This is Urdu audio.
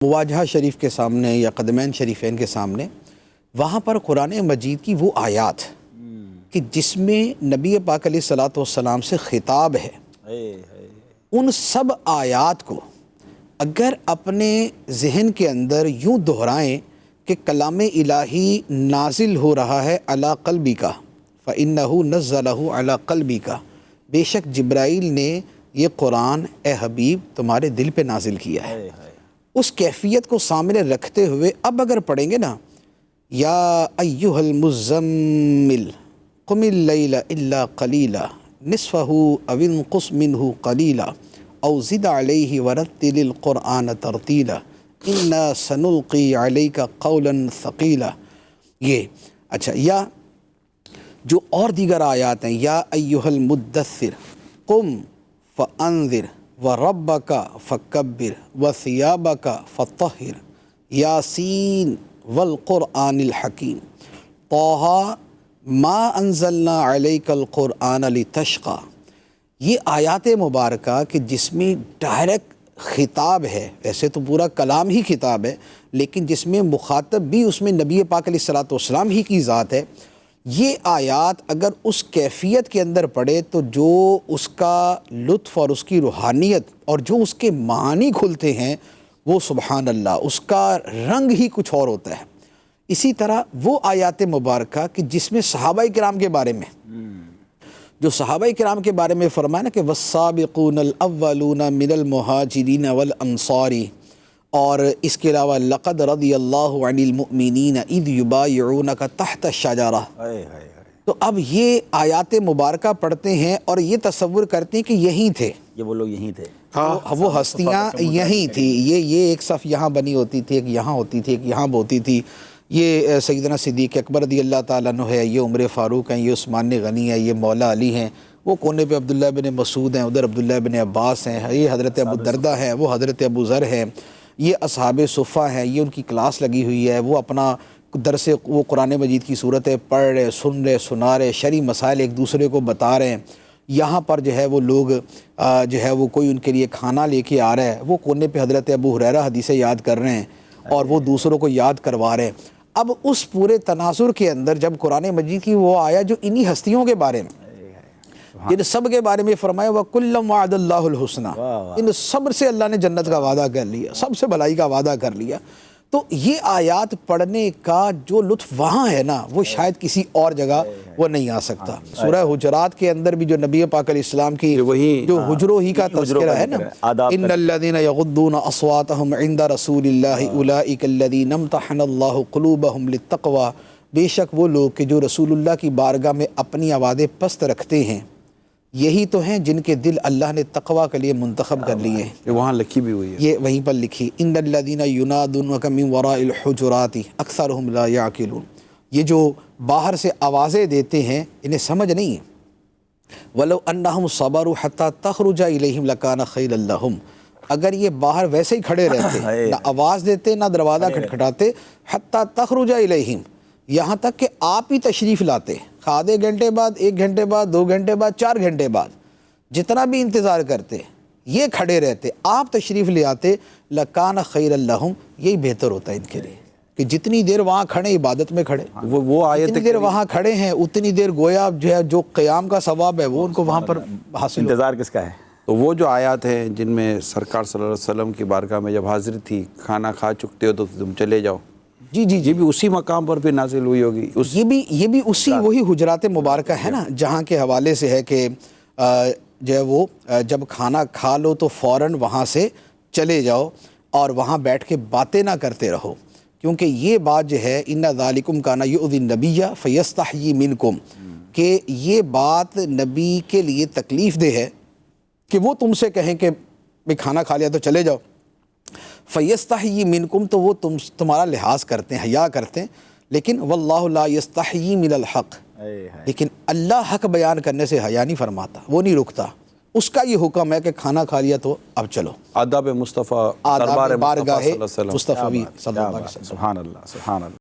مواجہہ شریف کے سامنے یا قدمین شریفین کے سامنے وہاں پر قرآن مجید کی وہ آیات کہ جس میں نبی پاک علیہ الصلوۃ والسلام سے خطاب ہے، ان سب آیات کو اگر اپنے ذہن کے اندر یوں دہرائیں کہ کلام الہی نازل ہو رہا ہے علی قلبی کا، فَإِنَّهُ نَزَّلَهُ علی قلبی کا، بے شک جبرائیل نے یہ قرآن اے حبیب تمہارے دل پہ نازل کیا ہے، اس کیفیت کو سامنے رکھتے ہوئے اب اگر پڑھیں گے نا، یا ایہا المزمل قم اللیل الا قلیلا نصفہ او انقص منہ قلیلا او زد علیہ ورتل القرآن ترتیلا انا سنلقی علیک قولا ثقیلا، یہ اچھا، یا جو اور دیگر آیات ہیں، یا ایہا المدثر قم فانذر وَرَبَّكَ فَكَبِّرْ وَثِيَابَكَ فَطَهِّرْ یاسین والقرآن الحکیم طٰہٰ ما انزلنا علیک القرآن لتشقی، یہ آیات مبارکہ کہ جس میں ڈائریکٹ خطاب ہے، ویسے تو پورا کلام ہی خطاب ہے لیکن جس میں مخاطب بھی اس میں نبی پاک علیہ الصلوۃ والسلام ہی کی ذات ہے، یہ آیات اگر اس کیفیت کے اندر پڑھے تو جو اس کا لطف اور اس کی روحانیت اور جو اس کے معانی کھلتے ہیں وہ سبحان اللہ، اس کا رنگ ہی کچھ اور ہوتا ہے۔ اسی طرح وہ آیات مبارکہ کہ جس میں صحابہ کرام کے بارے میں، جو صحابہ کرام کے بارے میں فرمایا نا کہ والسابقون الاولون من المہاجرین والانصار، اور اس کے علاوہ لقد رضی اللہ عن المؤمنین اذ یبایعونک تحت الشجرہ، تو اب یہ آیات مبارکہ پڑھتے ہیں اور یہ تصور کرتے ہیں کہ یہیں تھے، یہ وہ لوگ یہیں تھے، وہ ہستیاں یہیں تھی، یہ ایک صف یہاں بنی ہوتی تھی، ایک یہاں ہوتی تھی، ایک یہاں ہوتی تھی، یہ سیدنا صدیق اکبر رضی اللہ تعالیٰ عنہ ہے، یہ عمر فاروق ہیں، یہ عثمان غنی ہے، یہ مولا علی ہیں، وہ کونے پہ عبداللہ بن مسعود ہیں، ادھر عبداللہ بن عباس ہیں، یہ حضرت ابو دردہ ہیں، وہ حضرت ابو ذر ہیں، یہ اصحاب صفہ ہیں، یہ ان کی کلاس لگی ہوئی ہے، وہ اپنا درس وہ قرآن مجید کی صورتیں پڑھ رہے، سن رہے، سنا رہے، شرعی مسائل ایک دوسرے کو بتا رہے ہیں۔ یہاں پر جو ہے وہ لوگ جو ہے وہ کوئی ان کے لیے کھانا لے کے آ رہا ہے، وہ کونے پہ حضرت ابو ہریرہ حدیثیں یاد کر رہے ہیں اور وہ دوسروں کو یاد کروا رہے ہیں۔ اب اس پورے تناظر کے اندر جب قرآن مجید کی وہ آیا جو انہی ہستیوں کے بارے میں، جن سب کے بارے میں فرمایا وَكُلًّا وَعَدَ اللَّهُ الْحُسْنَى، ان سب سے اللہ نے جنت کا وعدہ کر لیا، سب سے بھلائی کا وعدہ کر لیا، تو یہ آیات پڑھنے کا جو لطف وہاں ہے نا وہ شاید کسی اور جگہ وہ نہیں آ سکتا۔ سورہ حجرات کے اندر بھی جو نبی پاک علیہ السلام کی جو حجروں ہی کا تذکرہ ہے نا، ان الذین یغضون اصواتهم عند رسول اللہ اولئک الذین امتحن اللہ قلوبهم للتقوی، بے شک وہ لوگ کہ جو رسول اللہ کی بارگاہ میں اپنی آوازیں پست رکھتے ہیں، یہی تو ہیں جن کے دل اللہ نے تقوی کے لیے منتخب کر لیے ہیں۔ یہ وہاں لکھی بھی ہوئی ہے، یہ وہیں پر لکھی ان الذین ینادونک من وراء الحجرات اکثرهم لا یعقلون، یہ جو باہر سے آوازیں دیتے ہیں انہیں سمجھ نہیں ہے۔ ولو انہم صبروا حتی تخرج الیہم لکان خیرا لہم، اگر یہ باہر ویسے ہی کھڑے رہتے نہ آواز دیتے نہ دروازہ کھٹکھٹاتے، حتی تخرج الیہم، یہاں تک کہ آپ ہی تشریف لاتے، آدھے گھنٹے بعد، 1 گھنٹے بعد، 2 گھنٹے بعد، 4 گھنٹے بعد، جتنا بھی انتظار کرتے یہ کھڑے رہتے، آپ تشریف لے آتے، لکان خیر لہم، یہی بہتر ہوتا ہے ان کے لیے کہ جتنی دیر وہاں کھڑے عبادت میں کھڑے، وہ آیت جتنی دیر وہاں کھڑے ہیں اتنی دیر گویا جو ہے جو قیام کا ثواب ہے وہ ان کو وہاں پر حاصل ہوتا ہے۔ انتظار کس کا ہے؟ تو وہ جو آیات ہیں جن میں سرکار صلی اللہ علیہ وسلم کی بارگاہ میں جب حاضر تھی، کھانا کھا چکتے ہو تو تم چلے جاؤ، جی جی یہ بھی اسی مقام پر بھی نازل ہوئی ہوگی، یہ بھی اسی وہی حجرات مبارکہ ہے نا جہاں کے حوالے سے ہے کہ جو ہے وہ جب کھانا کھا لو تو فوراً وہاں سے چلے جاؤ اور وہاں بیٹھ کے باتیں نہ کرتے رہو، کیونکہ یہ بات جو ہے ان ذالکم کان یؤذی النبی فیستحیی منکم، کہ یہ بات نبی کے لیے تکلیف دہ ہے کہ وہ تم سے کہیں کہ میں کھانا کھا لیا تو چلے جاؤ، فیستحیی منکم، تو وہ تمہارا لحاظ کرتے ہیں، حیا کرتے ہیں، لیکن واللہ لا یستحیی من الحق، لیکن اللہ حق بیان کرنے سے حیا نہیں فرماتا، وہ نہیں رکتا، اس کا یہ حکم ہے کہ کھانا کھا لیا تو اب چلو، آداب مصطفیٰ، آداب دربار بارگاہ مصطفیٰ صلی اللہ علیہ وسلم۔ مصطفی صلی اللہ علیہ وسلم۔ سبحان اللہ، سبحان اللہ۔